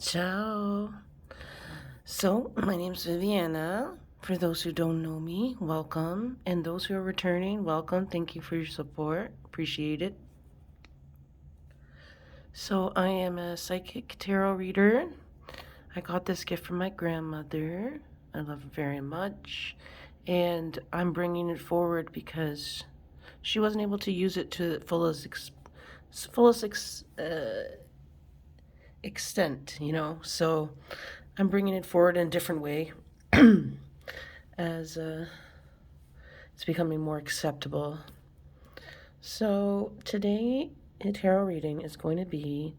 Ciao. So, my name's Viviana. For those who don't know me, welcome. And those who are returning, welcome. Thank you for your support. Appreciate it. So, I am a psychic tarot reader. I got this gift from my grandmother. I love it very much. And I'm bringing it forward because she wasn't able to use it to the fullest extent, So, I'm bringing it forward in a different way as it's becoming more acceptable. So today, a tarot reading is going to be,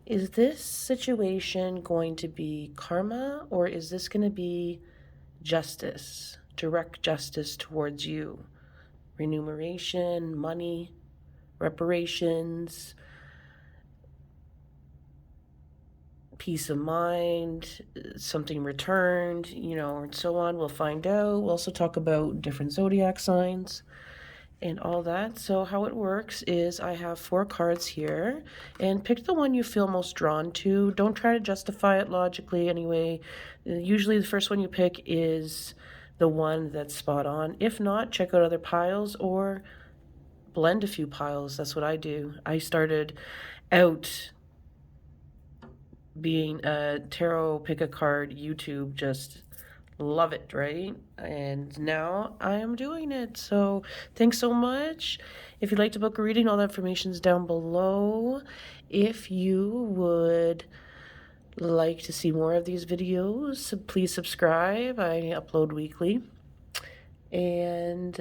is this situation going to be karma, or is this going to be justice, direct justice towards you? Remuneration, money, reparations, peace of mind, something returned, and so on. We'll find out. We'll also talk about different zodiac signs and all that. So how it works is I have 4 cards here, and pick the one you feel most drawn to. Don't try to justify it logically anyway. Usually the first one you pick is the one that's spot on. If not, check out other piles or blend a few piles. That's what I do. I started out being a tarot pick a card YouTube, just love it, right? And now I am doing it. So thanks so much. If you'd like to book a reading, all the information's down below. If you would like to see more of these videos, please subscribe. I upload weekly. And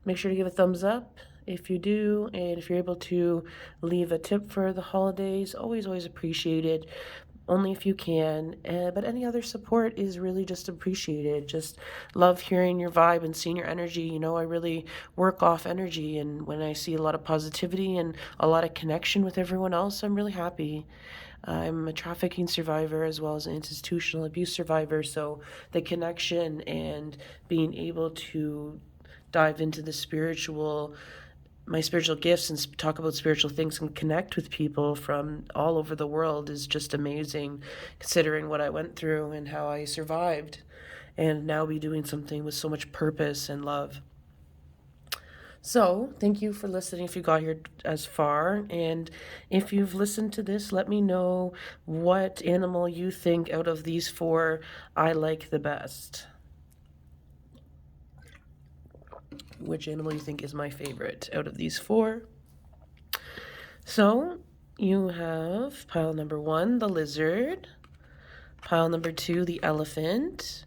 make sure to give a thumbs up if you do, and if you're able to leave a tip for the holidays, always appreciated, only if you can. But any other support is really just appreciated. Just love hearing your vibe and seeing your energy. I really work off energy, and when I see a lot of positivity and a lot of connection with everyone else, I'm really happy. I'm a trafficking survivor as well as an institutional abuse survivor, so the connection and being able to dive into my spiritual gifts and talk about spiritual things and connect with people from all over the world is just amazing, considering what I went through and how I survived, and now be doing something with so much purpose and love. So, thank you for listening if you got here as far. And if you've listened to this, let me know what animal you think out of these 4 I like the best. Which animal you think is my favorite out of these 4. So, you have pile number 1, the lizard. Pile number 2, the elephant.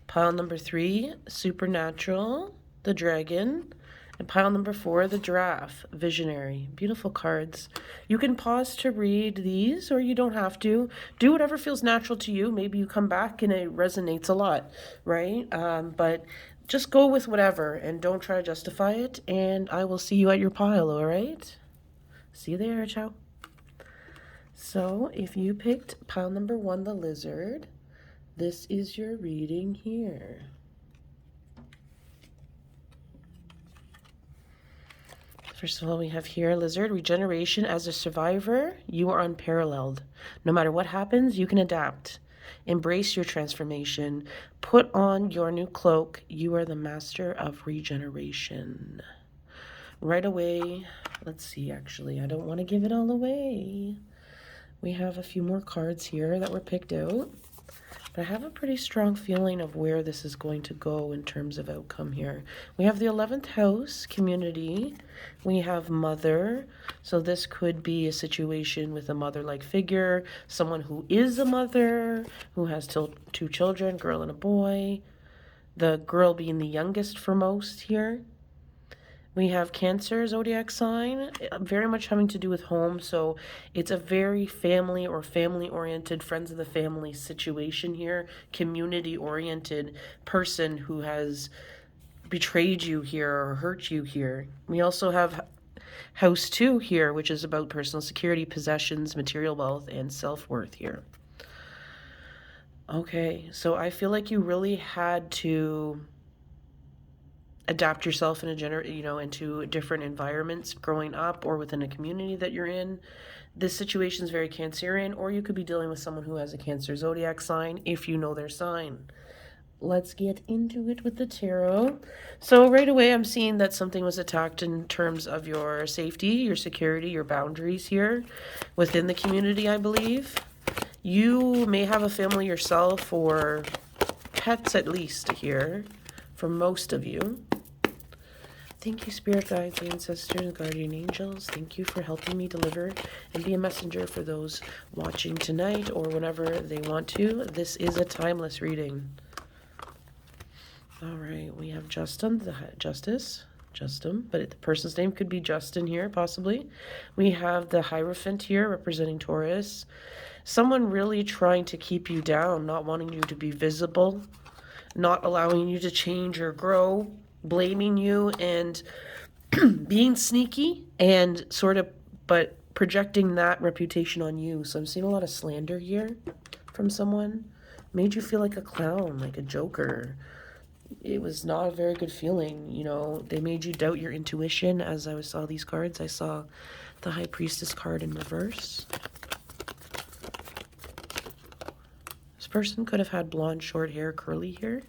Pile number 3, supernatural, the dragon. And pile number 4, the giraffe, visionary. Beautiful cards. You can pause to read these, or you don't have to. Do whatever feels natural to you. Maybe you come back and it resonates a lot, right? But just go with whatever and don't try to justify it. And I will see you at your pile, all right? See you there. Ciao. So if you picked pile number 1, the lizard, this is your reading here. First of all, we have here, lizard, regeneration. As a survivor, you are unparalleled. No matter what happens, you can adapt. Embrace your transformation. Put on your new cloak. You are the master of regeneration. Right away, let's see, actually, I don't want to give it all away. We have a few more cards here that were picked out. But I have a pretty strong feeling of where this is going to go in terms of outcome here. We have the 11th house, community. We have mother. So this could be a situation with a mother-like figure, someone who is a mother, who has 2 children, girl and a boy. The girl being the youngest for most here. We have Cancer zodiac sign, very much having to do with home. So it's a very family or family-oriented, friends of the family situation here, community-oriented person who has betrayed you here or hurt you here. We also have house 2 here, which is about personal security, possessions, material wealth, and self-worth here. Okay, so I feel like you really had to adapt yourself into different environments growing up or within a community that you're in. This situation is very Cancerian, or you could be dealing with someone who has a Cancer zodiac sign if you know their sign. Let's get into it with the tarot. So right away, I'm seeing that something was attacked in terms of your safety, your security, your boundaries here within the community, I believe. You may have a family yourself, or pets at least here, for most of you. Thank you, spirit guides, ancestors, and guardian angels. Thank you for helping me deliver and be a messenger for those watching tonight or whenever they want to. This is a timeless reading. All right, we have Justin, but the person's name could be Justin here, possibly. We have the Hierophant here, representing Taurus. Someone really trying to keep you down, not wanting you to be visible, not allowing you to change or grow, blaming you, and being sneaky and sort of, but projecting that reputation on you. So I'm seeing a lot of slander here from someone. Made you feel like a clown, like a joker. It was not a very good feeling, you know. They made you doubt your intuition. As I saw these cards, I saw the High Priestess card in reverse. This person could have had blonde, short hair, curly hair.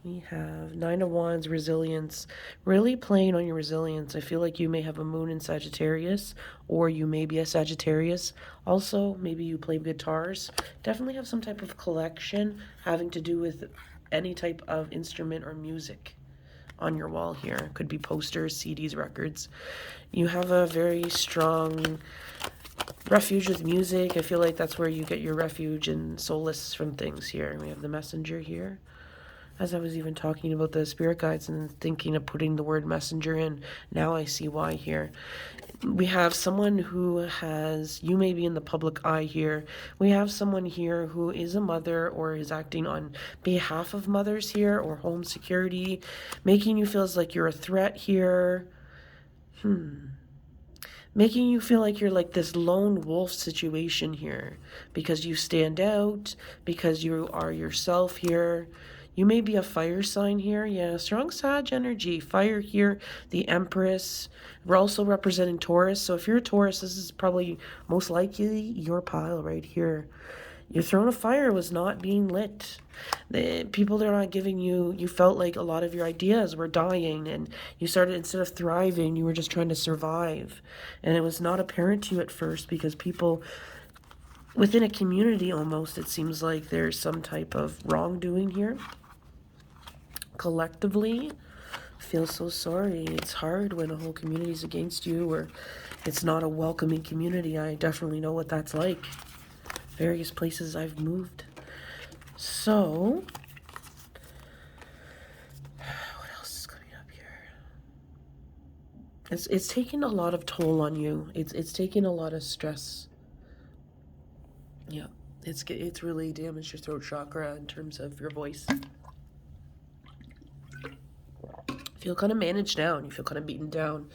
We have Nine of Wands, resilience, really playing on your resilience. I feel like you may have a moon in Sagittarius, or you may be a Sagittarius. Also, maybe you play guitars. Definitely have some type of collection having to do with any type of instrument or music on your wall here. Could be posters, CDs, records. You have a very strong refuge with music. I feel like that's where you get your refuge and solace from things here. We have the Messenger here. As I was even talking about the spirit guides and thinking of putting the word messenger in, now I see why here. We have someone who has, you may be in the public eye here. We have someone here who is a mother or is acting on behalf of mothers here, or home security, making you feel as like you're a threat here. Making you feel like you're like this lone wolf situation here because you stand out, because you are yourself here. You may be a fire sign here. Yeah, strong Sag energy. Fire here, the Empress. We're also representing Taurus. So if you're a Taurus, this is probably most likely your pile right here. Your throne of fire was not being lit. The people are not giving you, you felt like a lot of your ideas were dying, and you started, instead of thriving, you were just trying to survive. And it was not apparent to you at first because people within a community, almost, it seems like there's some type of wrongdoing here. Collectively, I feel so sorry. It's hard when a whole community is against you, or it's not a welcoming community. I definitely know what that's like. Various places I've moved. So, what else is coming up here? It's taking a lot of toll on you. It's taking a lot of stress. Yeah, it's really damaged your throat chakra in terms of your voice. Feel kind of managed down. You feel kind of beaten down.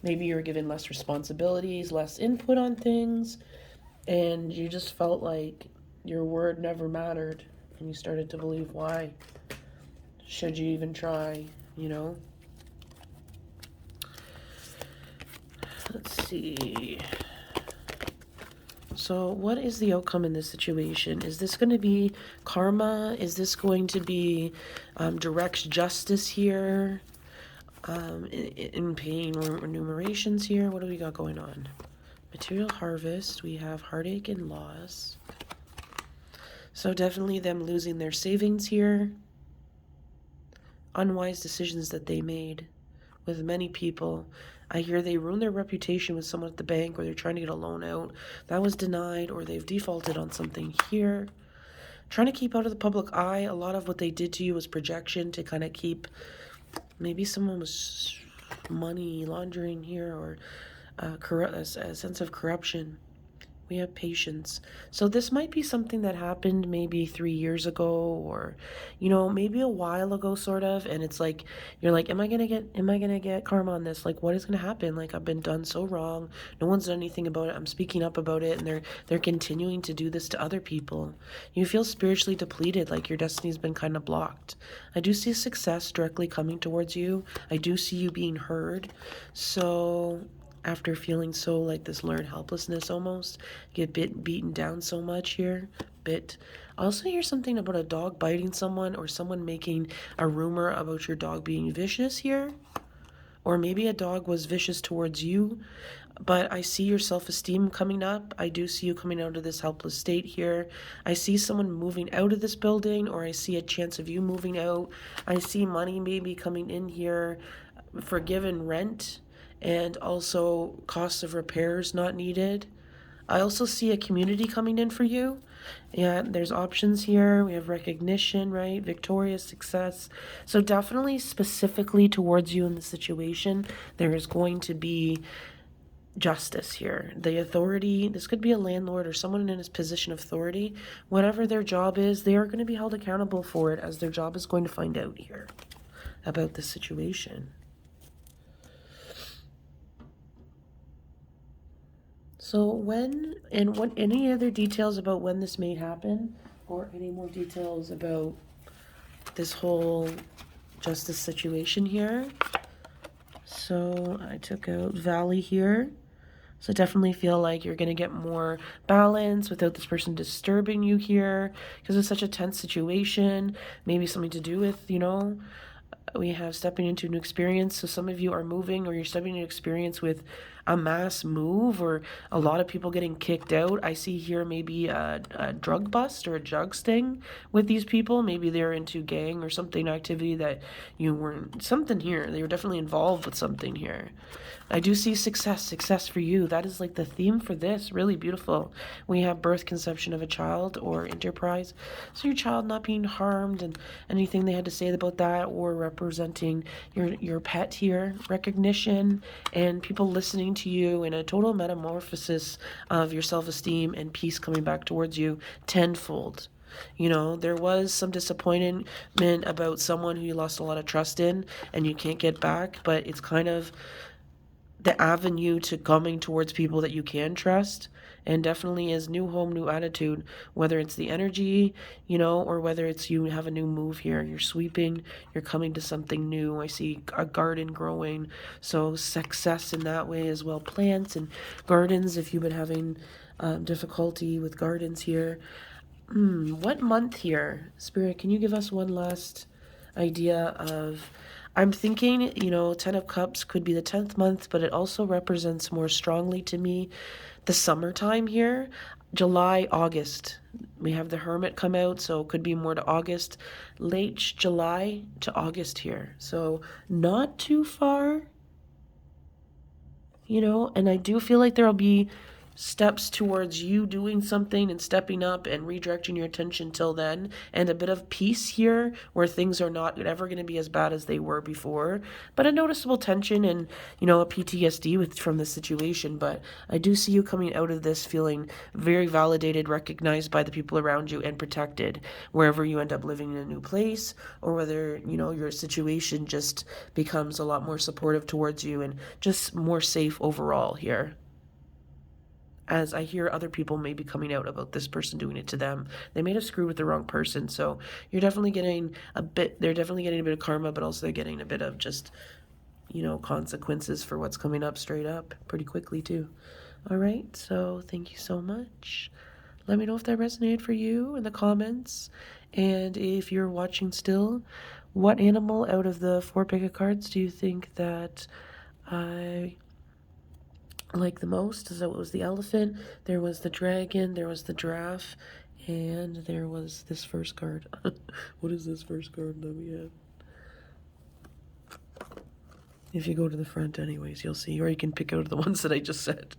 Maybe you were given less responsibilities, less input on things, and you just felt like your word never mattered, and you started to believe, why should you even try, you know? Let's see. So what is the outcome in this situation? Is this going to be karma? Is this going to be direct justice here? In paying remunerations here? What do we got going on? Material harvest. We have heartache and loss. So definitely them losing their savings here. Unwise decisions that they made with many people. I hear they ruined their reputation with someone at the bank, or they're trying to get a loan out. That was denied, or they've defaulted on something here. Trying to keep out of the public eye. A lot of what they did to you was projection to kind of keep... Maybe someone was money laundering here, or a sense of corruption. We have patience. So this might be something that happened maybe 3 years ago, or, you know, maybe a while ago, sort of. And it's like, you're like, am I gonna get karma on this? Like, what is gonna happen? Like, I've been done so wrong. No one's done anything about it. I'm speaking up about it, and they're continuing to do this to other people. You feel spiritually depleted, like your destiny's been kind of blocked. I do see success directly coming towards you. I do see you being heard. So after feeling so like this learned helplessness almost, get beaten down so much here. Also hear something about a dog biting someone or someone making a rumor about your dog being vicious here. Or maybe a dog was vicious towards you, but I see your self-esteem coming up. I do see you coming out of this helpless state here. I see someone moving out of this building, or I see a chance of you moving out. I see money maybe coming in here, forgiven rent, and also costs of repairs not needed. I also see a community coming in for you. Yeah, there's options here. We have recognition, right? Victorious success. So definitely specifically towards you in the situation, there is going to be justice here. The authority, this could be a landlord or someone in his position of authority. Whatever their job is, they are going to be held accountable for it, as their job is going to find out here about this situation. So when, and what, any other details about when this may happen, or any more details about this whole justice situation here? So I took out Valley here. So definitely feel like you're going to get more balance without this person disturbing you here, because it's such a tense situation. Maybe something to do with, we have stepping into a new experience. So some of you are moving, or you're stepping into an experience with a mass move, or a lot of people getting kicked out. I see here maybe a drug bust or a drug sting with these people. Maybe they're into gang or something activity that you weren't, something here. They were definitely involved with something here. I do see success for you. That is like the theme for this. Really beautiful. We have birth, conception of a child, or enterprise. So your child not being harmed, and anything they had to say about that, or representing your pet here. Recognition and people listening to you, and a total metamorphosis of your self-esteem and peace coming back towards you tenfold. There was some disappointment about someone who you lost a lot of trust in and you can't get back, but it's kind of the avenue to coming towards people that you can trust. And definitely is new home, new attitude, whether it's the energy, or whether it's you have a new move here. You're sweeping, you're coming to something new. I see a garden growing, so success in that way as well. Plants and gardens, if you've been having difficulty with gardens here. What month here? Spirit, can you give us one last idea of... I'm thinking, 10 of Cups could be the 10th month, but it also represents more strongly to me the summertime here. July, August. We have the Hermit come out, so it could be more to August. Late July to August here. So not too far, and I do feel like there will be steps towards you doing something and stepping up and redirecting your attention till then, and a bit of peace here where things are not ever going to be as bad as they were before, but a noticeable tension and a PTSD from the situation. But I do see you coming out of this feeling very validated, recognized by the people around you, and protected wherever you end up living in a new place, or whether your situation just becomes a lot more supportive towards you and just more safe overall here. As I hear other people may be coming out about this person doing it to them. They may have screwed with the wrong person, so they're definitely getting a bit of karma, but also they're getting a bit of just, consequences for what's coming up straight up pretty quickly too. All right, so thank you so much. Let me know if that resonated for you in the comments. And if you're watching still, what animal out of the 4 pick of cards do you think that I like the most? So it was the elephant, there was the dragon, there was the giraffe, and there was this first card. What is this first card that we have? If you go to the front anyways, you'll see, or you can pick out the ones that I just said.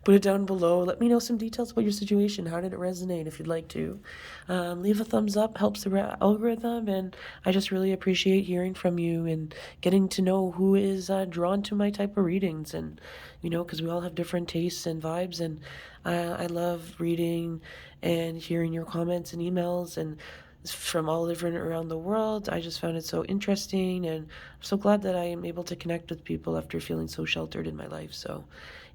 Put it down below. Let me know some details about your situation. How did it resonate if you'd like to? Leave a thumbs up, helps the algorithm, and I just really appreciate hearing from you and getting to know who is drawn to my type of readings. And, because we all have different tastes and vibes, and I love reading and hearing your comments and emails and from all different around the world. I just found it so interesting, and I'm so glad that I am able to connect with people after feeling so sheltered in my life. So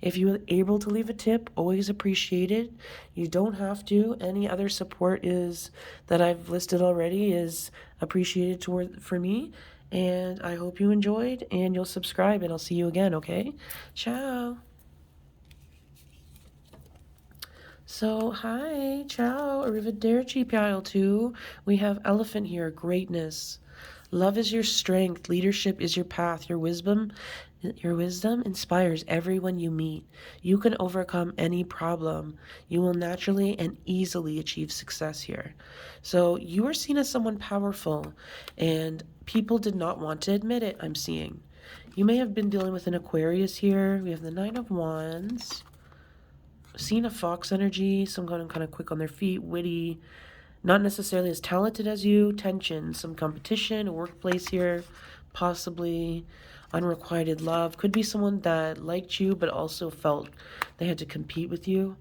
if you were able to leave a tip, always appreciated. You don't have to. Any other support is that I've listed already is appreciated for me. And I hope you enjoyed, and you'll subscribe, and I'll see you again, okay? Ciao. So, hi, ciao, arrivederci, pile 2. We have elephant here, greatness. Love is your strength, leadership is your path, your wisdom inspires everyone you meet. You can overcome any problem. You will naturally and easily achieve success here. So, you are seen as someone powerful, and people did not want to admit it, I'm seeing. You may have been dealing with an Aquarius here. We have the Nine of Wands. Seen a fox energy, someone kind of quick on their feet, witty, not necessarily as talented as you, tension, some competition, a workplace here, possibly unrequited love. Could be someone that liked you but also felt they had to compete with you.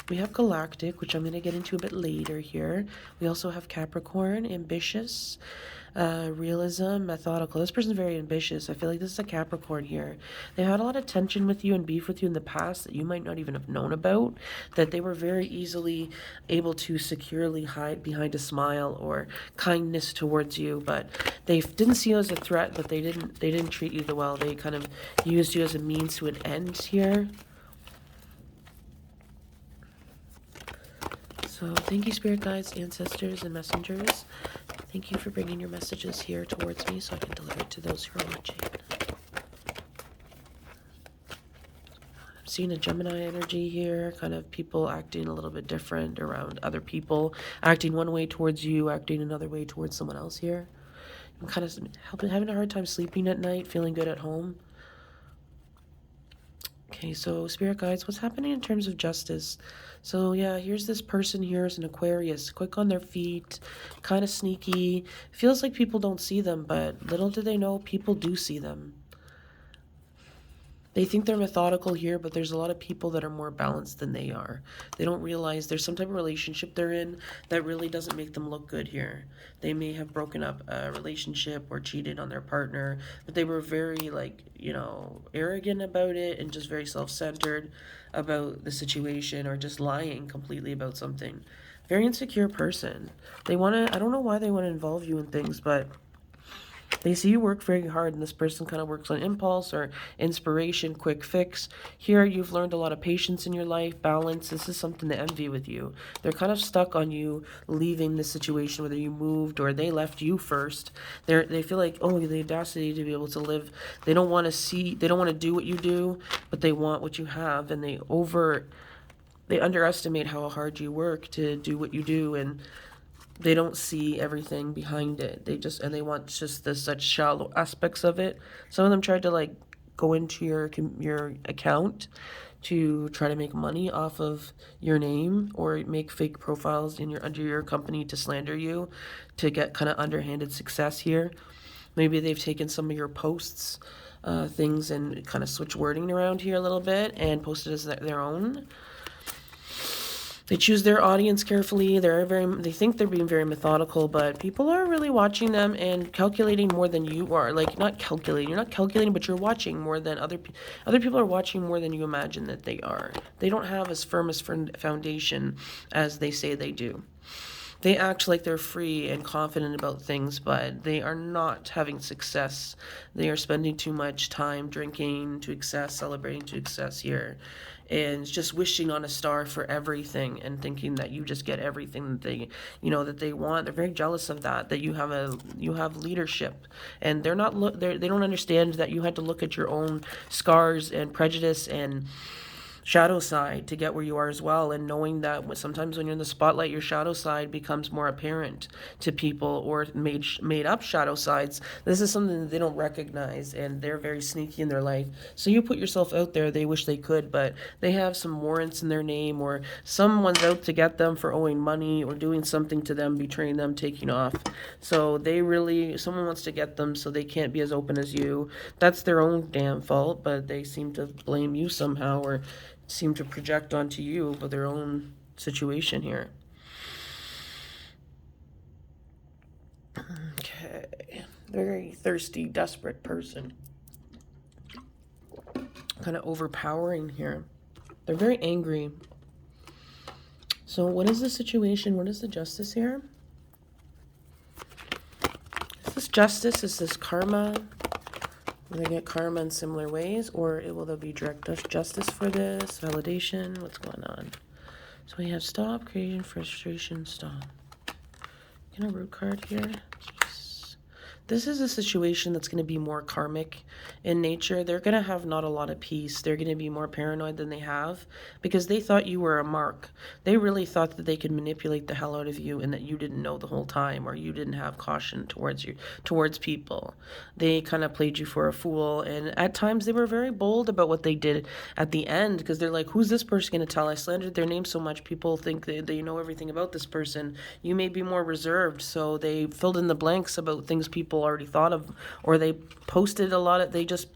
We have Galactic, which I'm going to get into a bit later here. We also have Capricorn, ambitious, realism, methodical. This person's very ambitious. I feel like this is a Capricorn here. They had a lot of tension with you and beef with you in the past that you might not even have known about, that they were very easily able to securely hide behind a smile or kindness towards you, but they didn't see you as a threat, but they didn't treat you well. They kind of used you as a means to an end here. So thank you, spirit guides, ancestors, and messengers. Thank you for bringing your messages here towards me so I can deliver it to those who are watching. I'm seeing a Gemini energy here, kind of people acting a little bit different around other people, acting one way towards you, acting another way towards someone else here. I'm kind of having a hard time sleeping at night, feeling good at home. Okay, so spirit guides, what's happening in terms of justice? So yeah, here's this person here is an Aquarius, quick on their feet, kind of sneaky. Feels like people don't see them, but little do they know, people do see them. They think they're methodical here, but there's a lot of people that are more balanced than they are. They don't realize there's some type of relationship they're in that really doesn't make them look good here. They may have broken up a relationship or cheated on their partner, but they were very, like, arrogant about it and just very self-centered about the situation, or just lying completely about something. Very insecure person. I don't know why they want to involve you in things, but they see you work very hard, and this person kind of works on impulse or inspiration, quick fix. Here, you've learned a lot of patience in your life, balance. This is something to envy with you. They're kind of stuck on you leaving the situation, whether you moved or they left you first. They feel like, oh, the audacity to be able to live. They don't want to do what you do, but they want what you have, and they underestimate how hard you work to do what you do, and they don't see everything behind it. They want just such shallow aspects of it. Some of them tried to like go into your account to try to make money off of your name, or make fake profiles under your company to slander you, to get kind of underhanded success here. Maybe they've taken some of your posts, things, and kind of switch wording around here a little bit and posted as their own. They choose their audience carefully. They think they're being very methodical, but people are really watching them and calculating more than you are. Like, not calculating. You're not calculating, but you're watching more than other people are watching more than you imagine that they are. They don't have as firm a foundation as they say they do. They act like they're free and confident about things, but they are not having success. They are spending too much time drinking to excess, celebrating to excess here, and just wishing on a star for everything and thinking that you just get everything that they want. They're very jealous of that you have leadership, and they don't understand that you had to look at your own scars and prejudice and shadow side to get where you are as well, and knowing that sometimes when you're in the spotlight, your shadow side becomes more apparent to people, or made up shadow sides. This is something that they don't recognize, and they're very sneaky in their life. So you put yourself out there, they wish they could, but they have some warrants in their name, or someone's out to get them for owing money or doing something to them, betraying them, taking off. So someone wants to get them, so they can't be as open as you. That's their own damn fault, but they seem to blame you somehow, or seem to project onto you with their own situation here. Okay. Very thirsty, desperate person. Kind of overpowering here. They're very angry. So what is the situation? What is the justice here? Is this Justice, is this karma? Will they get karma in similar ways, or will there be direct justice for this? Validation, what's going on? So we have stop, creation, frustration, stop. Get a root card here. Jeez. This is a situation that's going to be more karmic in nature. They're going to have not a lot of peace. They're going to be more paranoid than they have because they thought you were a mark. They really thought that they could manipulate the hell out of you and that you didn't know the whole time, or you didn't have caution towards people. They kind of played you for a fool, and at times they were very bold about what they did at the end because they're like, who's this person going to tell? I slandered their name so much, people think they know everything about this person. You may be more reserved. So they filled in the blanks about things people already thought of, or they posted a lot of, they just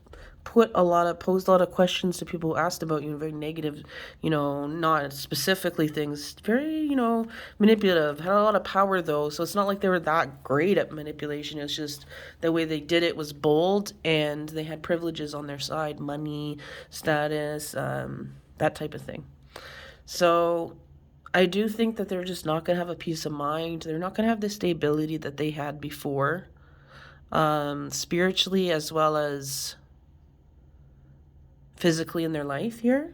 posed a lot of questions to people who asked about you, very negative, not specifically things, very, manipulative, had a lot of power though. So it's not like they were that great at manipulation. It's just the way they did it was bold, and they had privileges on their side, money, status, that type of thing. So I do think that they're just not going to have a peace of mind. They're not going to have the stability that they had before, spiritually as well as physically in their life here.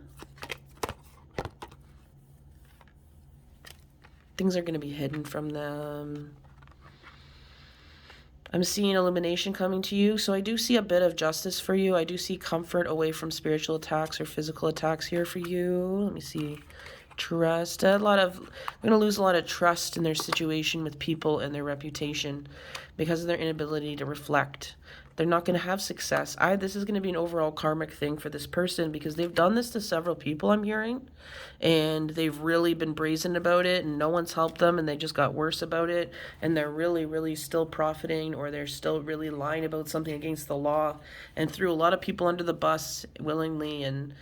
Things are going to be hidden from them. I'm seeing illumination coming to you, so I do see a bit of justice for you. I do see comfort away from spiritual attacks or physical attacks here for you. Let me see. Trust. They're going to lose a lot of trust in their situation with people and their reputation because of their inability to reflect. They're not going to have success. This is going to be an overall karmic thing for this person because they've done this to several people, I'm hearing, and they've really been brazen about it, and no one's helped them, and they just got worse about it, and they're really, really still profiting, or they're still really lying about something against the law, and threw a lot of people under the bus willingly, and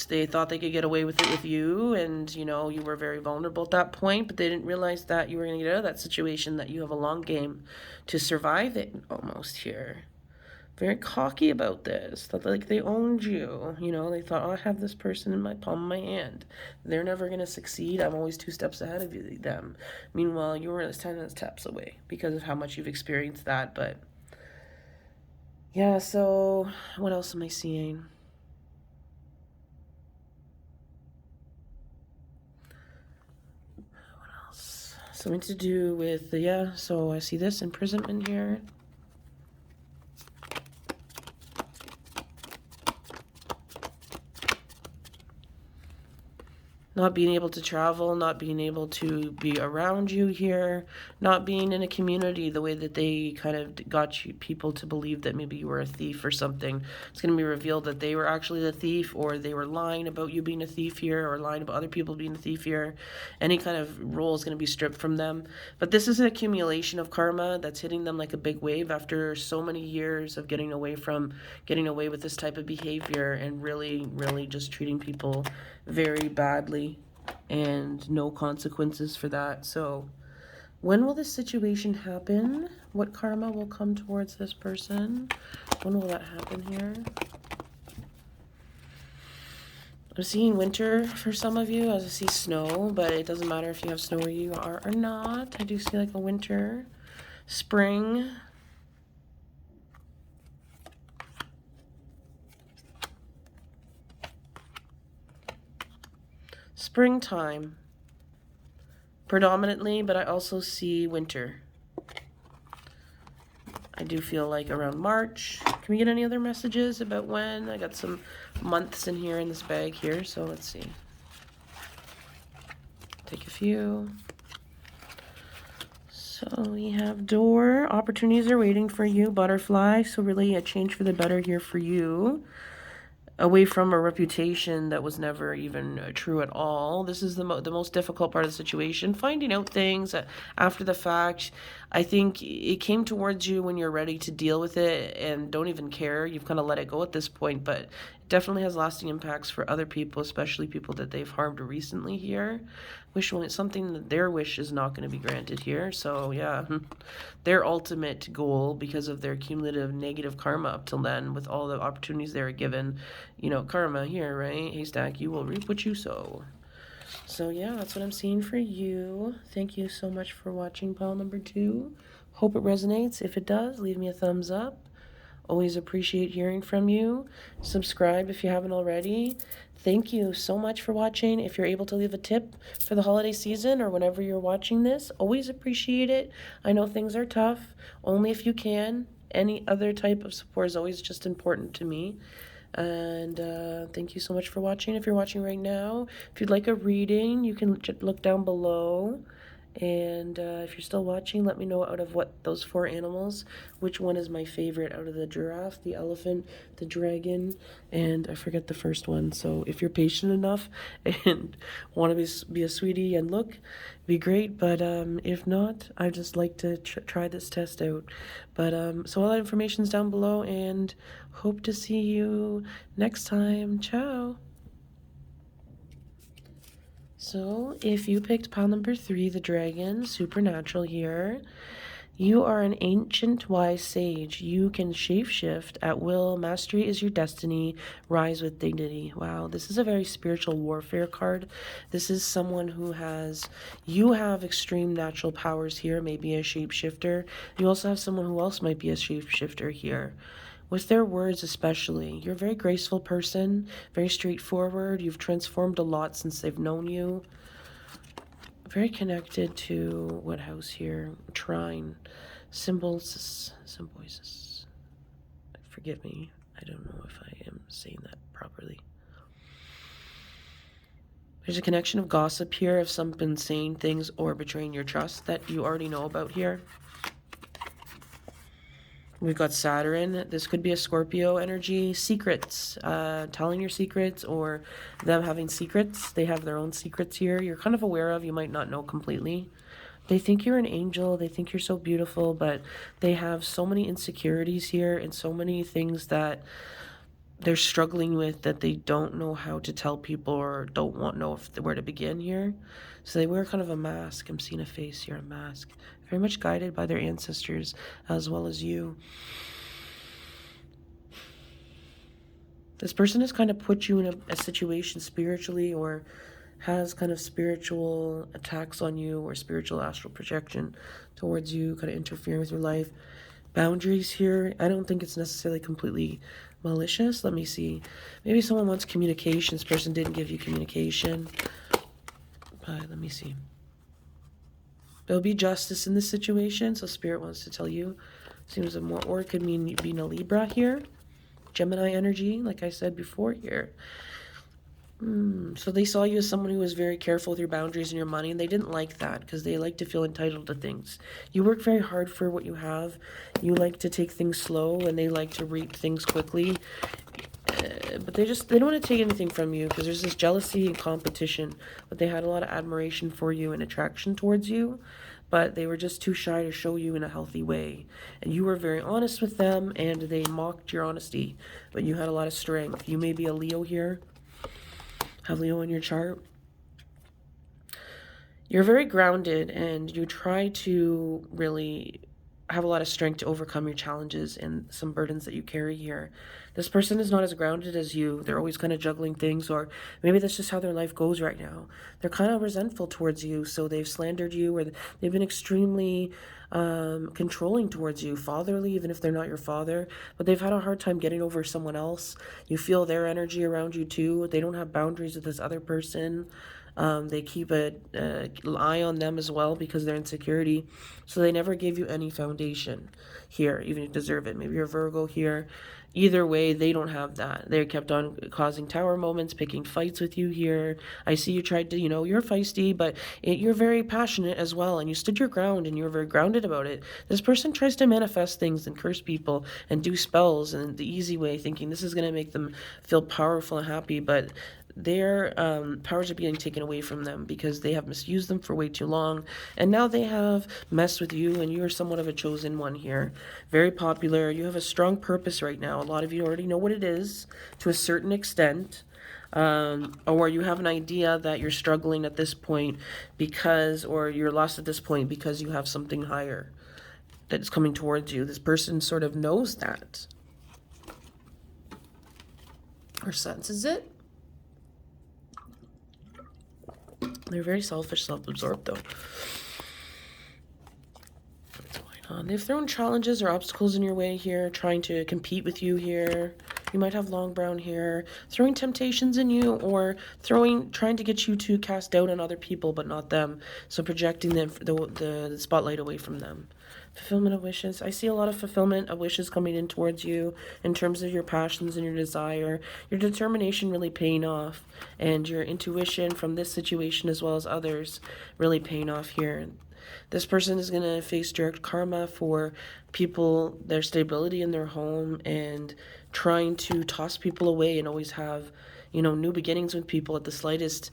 they thought they could get away with it with you, and you were very vulnerable at that point, but they didn't realize that you were going to get out of that situation, that you have a long game to survive it almost here. Very cocky about this, that like they owned you, they thought, oh, I have this person in my palm of my hand. They're never going to succeed. I'm always 2 steps ahead of them. Meanwhile, you were 10 steps away because of how much you've experienced that. But yeah, so what else am I seeing? Something to do with so I see this imprisonment here. Not being able to travel, not being able to be around you here, not being in a community the way that they kind of got people to believe that maybe you were a thief or something. It's going to be revealed that they were actually the thief, or they were lying about you being a thief here, or lying about other people being a thief here. Any kind of role is going to be stripped from them. But this is an accumulation of karma that's hitting them like a big wave after so many years of getting away with this type of behavior and really, really just treating people very badly and no consequences for that. So when will this situation happen? What karma will come towards this person? When will that happen here? I'm seeing winter for some of you, as I see snow, but it doesn't matter if you have snow where you are or not. I do see like a winter, spring, springtime predominantly, but I also see winter. I do feel like around March. Can we get any other messages about when? I got some months in here in this bag here, so let's see. Take a few. So we have door. Opportunities are waiting for you. Butterfly. So really a change for the better here for you. Away from a reputation that was never even true at all. This is the most difficult part of the situation. Finding out things after the fact. I think it came towards you when you're ready to deal with it and don't even care. You've kind of let it go at this point, but it definitely has lasting impacts for other people, especially people that they've harmed recently here. Something that their wish is not going to be granted here. So yeah, their ultimate goal, because of their cumulative negative karma up till then, with all the opportunities they were given, karma here, right? Haystack, you will reap what you sow. So yeah, that's what I'm seeing for you. Thank you so much for watching pile number 2. Hope it resonates. If it does, leave me a thumbs up. Always appreciate hearing from you. Subscribe if you haven't already. Thank you so much for watching. If you're able to leave a tip for the holiday season or whenever you're watching this, always appreciate it. I know things are tough, only if you can. Any other type of support is always just important to me. And thank you so much for watching. If you're watching right now, if you'd like a reading, you can look down below. And if you're still watching, let me know out of those 4 animals, which one is my favorite out of the giraffe, the elephant, the dragon, and I forget the first one. So if you're patient enough and want to be a sweetie and look, be great. But if not, I just like to try this test out. But so all that information's down below, and hope to see you next time. Ciao. So, if you picked pile number 3, the dragon, supernatural here, you are an ancient wise sage. You can shapeshift at will. Mastery is your destiny. Rise with dignity. Wow, this is a very spiritual warfare card. This is someone who you have extreme natural powers here, maybe a shapeshifter. You also have someone who else might be a shapeshifter here. With their words especially, you're a very graceful person, very straightforward. You've transformed a lot since they've known you. Very connected to what house here? Trine. Symbiosis. Forgive me. I don't know if I am saying that properly. There's a connection of gossip here, of someone saying things or betraying your trust that you already know about here. We've got Saturn. This could be a Scorpio energy. Secrets. Telling your secrets or them having secrets. They have their own secrets here. You're kind of aware of. You might not know completely. They think you're an angel. They think you're so beautiful. But they have so many insecurities here and so many things that they're struggling with that they don't know how to tell people or don't know where to begin here. So they wear kind of a mask. I'm seeing a face here, a mask. Very much guided by their ancestors as well as you. This person has kind of put you in a situation spiritually, or has kind of spiritual attacks on you or spiritual astral projection towards you, kind of interfering with your life. Boundaries here. I don't think it's necessarily completely malicious. Let me see. Maybe someone wants communication. This person didn't give you communication. But let me see. There'll be justice in this situation, so Spirit wants to tell you. Seems or it could mean you being a Libra here. Gemini energy, like I said before here. So they saw you as someone who was very careful with your boundaries and your money, and they didn't like that because they like to feel entitled to things. You work very hard for what you have. You like to take things slow, and they like to reap things quickly. But they don't want to take anything from you because there's this jealousy and competition. But they had a lot of admiration for you and attraction towards you. But they were just too shy to show you in a healthy way. And you were very honest with them, and they mocked your honesty. But you had a lot of strength. You may be a Leo here. Have Leo in your chart. You're very grounded, and you try to really have a lot of strength to overcome your challenges and some burdens that you carry here. This person is not as grounded as you. They're always kind of juggling things, or maybe that's just how their life goes right now. They're kind of resentful towards you, so they've slandered you, or they've been extremely controlling towards you, fatherly, even if they're not your father, but they've had a hard time getting over someone else. You feel their energy around you too. They don't have boundaries with this other person. They keep an eye on them as well because of their insecurity. So they never gave you any foundation here, even if you deserve it. Maybe you're Virgo here. Either way, they don't have that. They kept on causing tower moments, picking fights with you here. I see you tried to, you're feisty, but you're very passionate as well, and you stood your ground, and you're very grounded about it. This person tries to manifest things and curse people and do spells in the easy way, thinking this is going to make them feel powerful and happy, but their powers are being taken away from them because they have misused them for way too long, and now they have messed with you, and you are somewhat of a chosen one here. Very popular. You have a strong purpose right now. A lot of you already know what it is to a certain extent, or you have an idea that you're struggling at this point or you're lost at this point because you have something higher that is coming towards you. This person sort of knows that or senses it. They're very selfish, self-absorbed, though. What's going They've thrown challenges or obstacles in your way here, trying to compete with you here. You might have long brown hair, throwing temptations in you, or trying to get you to cast doubt on other people, but not them. So projecting the spotlight away from them. Fulfillment of wishes. I see a lot of fulfillment of wishes coming in towards you in terms of your passions and your desire, your determination really paying off, and your intuition from this situation as well as others really paying off here. This person is going to face direct karma for people, their stability in their home, and trying to toss people away and always have, new beginnings with people at the slightest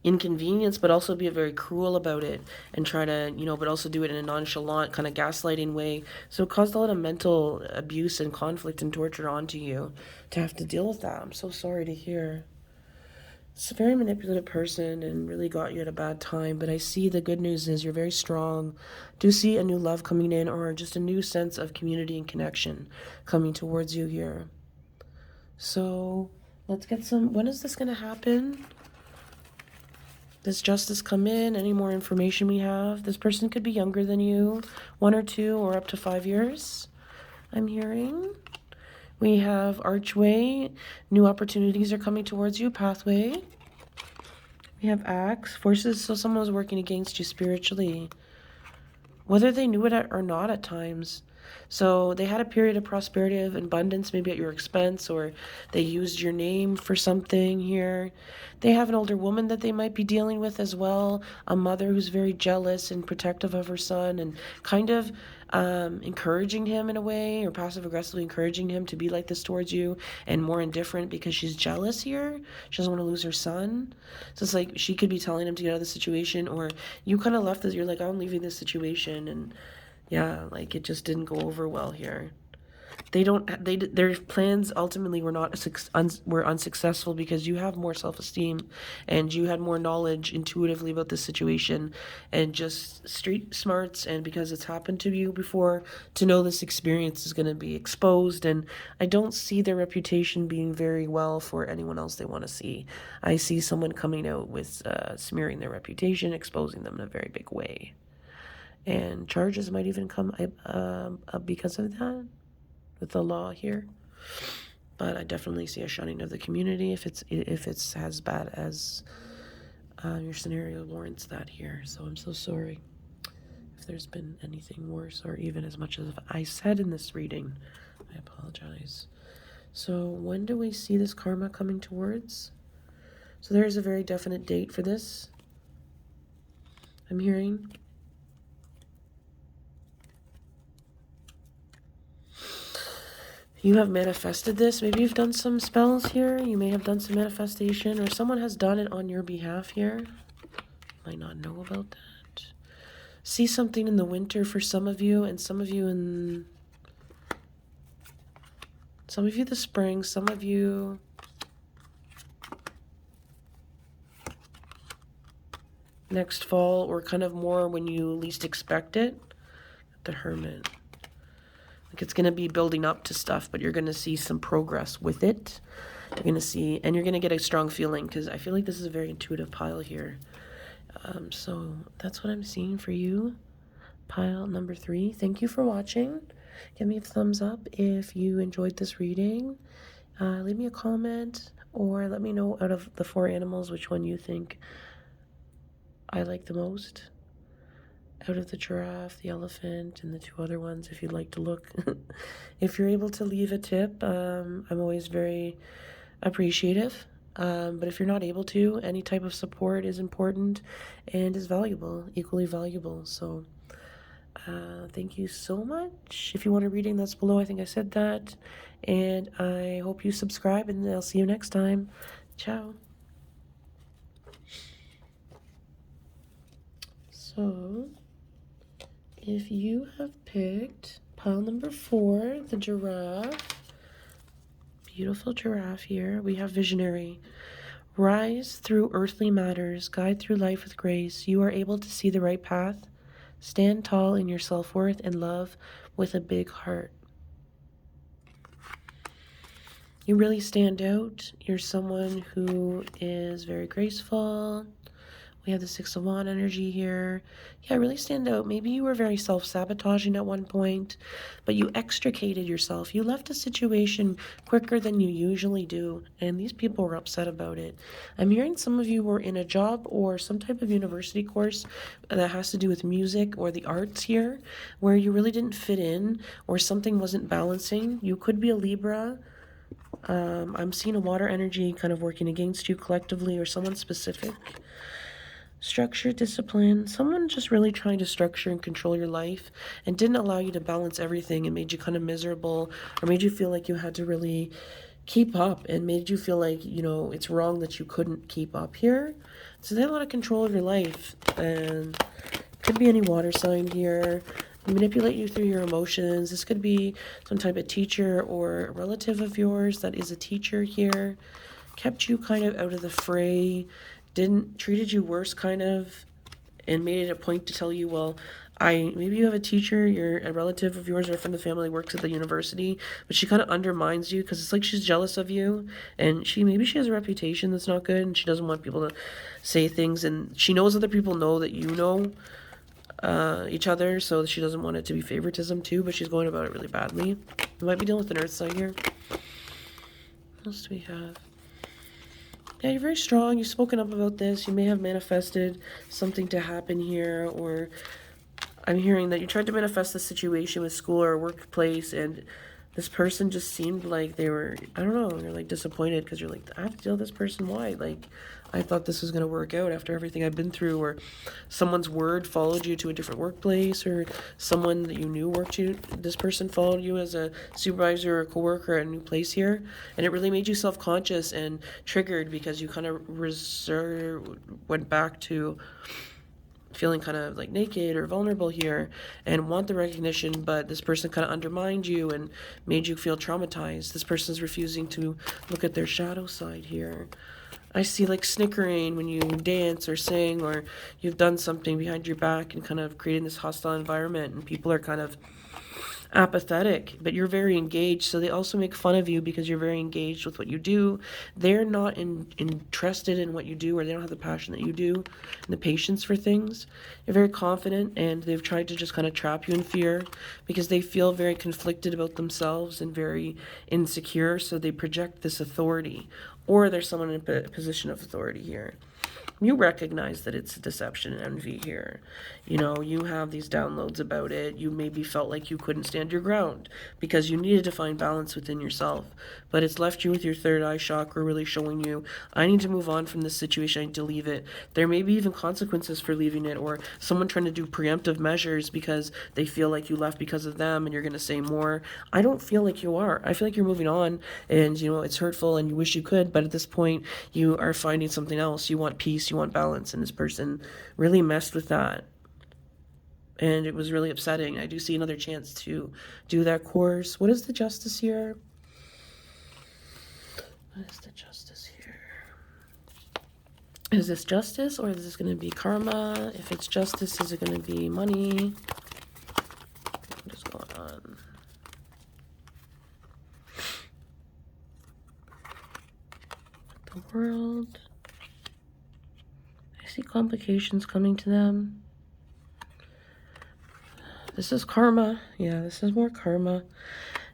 inconvenience, but also be very cruel about it and try to, but also do it in a nonchalant kind of gaslighting way. So it caused a lot of mental abuse and conflict and torture onto you to have to deal with that. I'm so sorry to hear. It's a very manipulative person and really got you at a bad time, but I see the good news is you're very strong. Do see a new love coming in, or just a new sense of community and connection coming towards you here. So let's get some, when is this going to happen? Does justice come in? Any more information we have? This person could be younger than you, 1 or 2 or up to 5 years, I'm hearing. We have archway, new opportunities are coming towards you, pathway. We have axe, forces, so someone was working against you spiritually, whether they knew it or not at times. So they had a period of prosperity, of abundance, maybe at your expense, or they used your name for something here. They have an older woman that they might be dealing with as well, a mother who's very jealous and protective of her son and kind of encouraging him in a way, or passive-aggressively encouraging him to be like this towards you and more indifferent because she's jealous here. She doesn't want to lose her son. So it's like she could be telling him to get out of the situation, or you kind of left this, you're like, I'm leaving this situation, and yeah, like it just didn't go over well here. Their plans ultimately were unsuccessful because you have more self-esteem and you had more knowledge intuitively about this situation and just street smarts, and because it's happened to you before, to know this experience is going to be exposed. And I don't see their reputation being very well for anyone else they want to see. I see someone coming out with smearing their reputation, exposing them in a very big way. And charges might even come because of that with the law here. But I definitely see a shunning of the community if it's as bad as your scenario warrants that here. So I'm so sorry if there's been anything worse, or even as much as I said in this reading. I apologize. So when do we see this karma coming towards? So there's a very definite date for this, I'm hearing. You have manifested this. Maybe you've done some spells here. You may have done some manifestation, or someone has done it on your behalf here. You might not know about that. See something in the winter for some of you, and some of you the spring, some of you next fall, or kind of more when you least expect it. The Hermit. Like it's going to be building up to stuff, but you're going to see some progress with it. You're going to see, and you're going to get a strong feeling, because I feel like this is a very intuitive pile here. So that's what I'm seeing for you. Pile number 3. Thank you for watching. Give me a thumbs up if you enjoyed this reading. Leave me a comment, or let me know out of the 4 animals which one you think I like the most. Out of the giraffe, the elephant, and the 2 other ones, if you'd like to look. If you're able to leave a tip, I'm always very appreciative. But if you're not able to, any type of support is important and is valuable, equally valuable. So thank you so much. If you want a reading, that's below. I think I said that. And I hope you subscribe, and I'll see you next time. Ciao. So if you have picked pile number 4, the giraffe, beautiful giraffe here, we have visionary. Rise through earthly matters, guide through life with grace. You are able to see the right path. Stand tall in your self-worth and love with a big heart. You really stand out. You're someone who is very graceful, We have the Six of Wands energy here. Yeah, really stand out. Maybe you were very self-sabotaging at one point, but you extricated yourself. You left a situation quicker than you usually do, and these people were upset about it. I'm hearing some of you were in a job or some type of university course that has to do with music or the arts here, where you really didn't fit in or something wasn't balancing. You could be a Libra. I'm seeing a water energy kind of working against you collectively or someone specific. Structure, discipline, someone just really trying to structure and control your life and didn't allow you to balance everything and made you kind of miserable or made you feel like you had to really keep up and made you feel like, you know, it's wrong that you couldn't keep up here. So they had a lot of control of your life, and could be any water sign here. Manipulate you through your emotions. This could be some type of teacher or relative of yours that is a teacher here. Kept you kind of out of the fray, treated you worse kind of, and made it a point to tell you, well, maybe you have a teacher, a relative of yours or a friend of the family works at the university, but she kind of undermines you because it's like she's jealous of you, and maybe she has a reputation that's not good, and she doesn't want people to say things, and she knows other people know that you know each other, so she doesn't want it to be favoritism too, but she's going about it really badly. We might be dealing with an earth sign here. What else do we have? Yeah, you're very strong. You've spoken up about this. You may have manifested something to happen here, or I'm hearing that you tried to manifest the situation with school or workplace, and this person just seemed like they were, I don't know, you're like disappointed because you're like, I have to deal with this person. Why? Like, I thought this was going to work out after everything I've been through, or someone's word followed you to a different workplace, or someone that you knew this person followed you as a supervisor or a coworker at a new place here, and it really made you self-conscious and triggered because you kind of went back to feeling kind of like naked or vulnerable here and want the recognition, but this person kind of undermined you and made you feel traumatized. This person's refusing to look at their shadow side here. I see like snickering when you dance or sing, or you've done something behind your back and kind of creating this hostile environment, and people are kind of apathetic, but you're very engaged, so they also make fun of you because you're very engaged with what you do. They're not interested in what you do, or they don't have the passion that you do and the patience for things. You're very confident, and they've tried to just kind of trap you in fear because they feel very conflicted about themselves and very insecure, so they project this authority, or there's someone in a position of authority here. You recognize that it's deception and envy here. You know, you have these downloads about it. You maybe felt like you couldn't stand your ground because you needed to find balance within yourself. But it's left you with your third eye chakra really showing you, I need to move on from this situation. I need to leave it. There may be even consequences for leaving it, or someone trying to do preemptive measures because they feel like you left because of them and you're going to say more. I don't feel like you are. I feel like you're moving on, and, you know, it's hurtful and you wish you could, but at this point you are finding something else. You want peace, you want balance, and this person really messed with that. And it was really upsetting. I do see another chance to do that course. What is the justice here? What is the justice here? Is this justice, or is this going to be karma? If it's justice, is it going to be money? What is going on? The world. I see complications coming to them. This is karma. Yeah, this is more karma.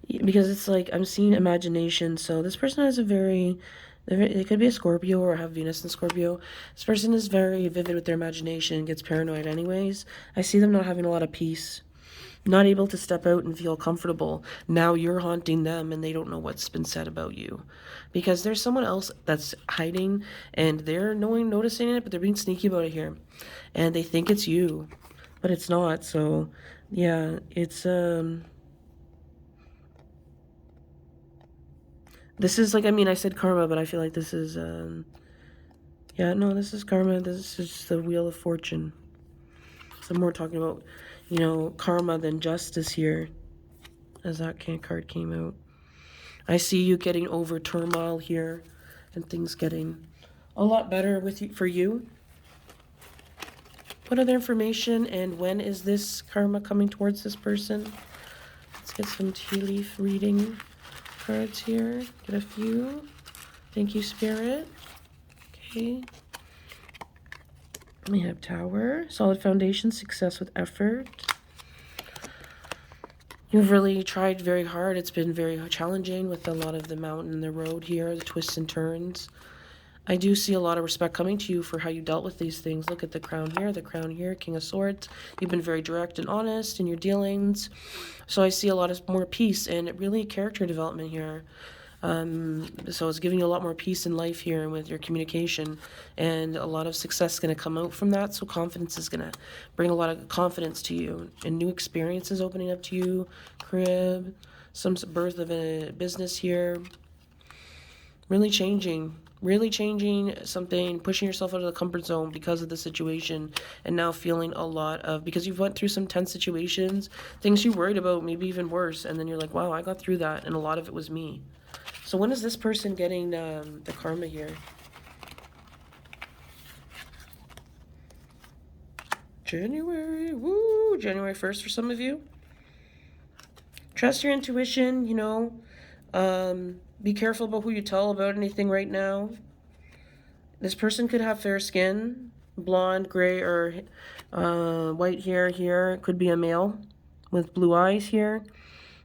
Because it's like, I'm seeing imagination. So this person has they could be a Scorpio or have Venus in Scorpio. This person is very vivid with their imagination, gets paranoid anyways. I see them not having a lot of peace. Not able to step out and feel comfortable. Now you're haunting them and they don't know what's been said about you. Because there's someone else that's hiding and they're noticing it, but they're being sneaky about it here. And they think it's you, but it's not. So yeah, it's this is like, I mean, I said karma, but I feel like this is yeah, no, this is karma. This is just the Wheel of Fortune. So I'm more talking about, you know, karma than justice here, as that card came out. I see you getting over turmoil here and things getting a lot better for you. What other information, and when is this karma coming towards this person? Let's get some tea leaf reading cards here. Get a few. Thank you, Spirit. Okay. We have Tower, solid foundation, success with effort. You've really tried very hard. It's been very challenging with a lot of the mountain and the road here, the twists and turns. I do see a lot of respect coming to you for how you dealt with these things. Look at the crown here, King of Swords. You've been very direct and honest in your dealings. So I see a lot of more peace and really character development here. So it's giving you a lot more peace in life here with your communication, and a lot of success is going to come out from that. So confidence is going to bring a lot of confidence to you, and new experiences opening up to you. Crib, some birth of a business here. Really changing something, pushing yourself out of the comfort zone because of the situation, and now feeling a lot of, because you've went through some tense situations, things you worried about, maybe even worse, and then you're like, wow, I got through that, and a lot of it was me. So when is this person getting the karma here? January, woo, January 1st for some of you. Trust your intuition, you know. Be careful about who you tell about anything right now. This person could have fair skin, blonde, gray, or white hair here. It could be a male with blue eyes here.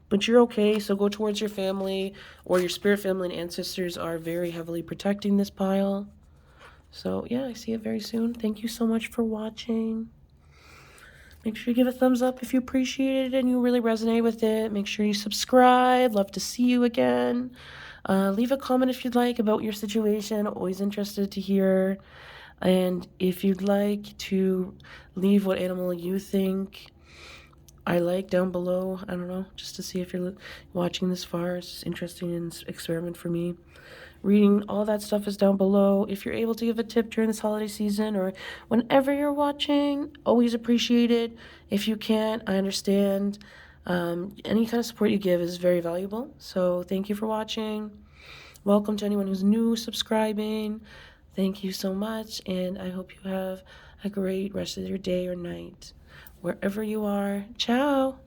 But you're okay, so go towards your family, or your spirit family and ancestors are very heavily protecting this pile. So yeah, I see it very soon. Thank you so much for watching. Make sure you give a thumbs up if you appreciate it and you really resonate with it. Make sure you subscribe. Love to see you again. Leave a comment if you'd like about your situation. Always interested to hear. And if you'd like to leave what animal you think I like down below, I don't know, just to see if you're watching this far. It's interesting and experiment for me. Reading, all that stuff is down below. If you're able to give a tip during this holiday season or whenever you're watching, always appreciate it. If you can't, I understand. Any kind of support you give is very valuable. So thank you for watching. Welcome to anyone who's new, subscribing. Thank you so much, and I hope you have a great rest of your day or night. Wherever you are, ciao!